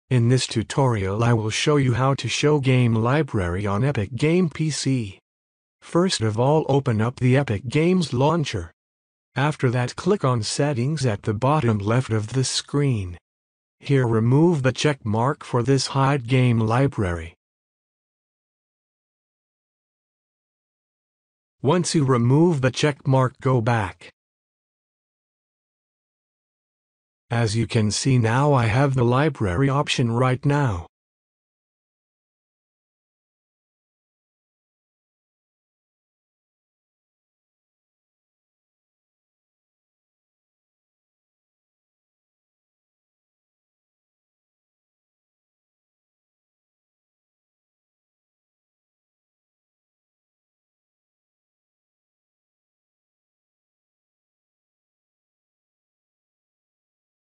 In this tutorial I will show you how to show game library on Epic Game PC. First of all, open up the Epic Games launcher. After that, click on Settings at the bottom left of the screen. Here, remove the check mark for this Hide Game Library. Once you remove the check mark, go back. As you can see now, I have the library option right now.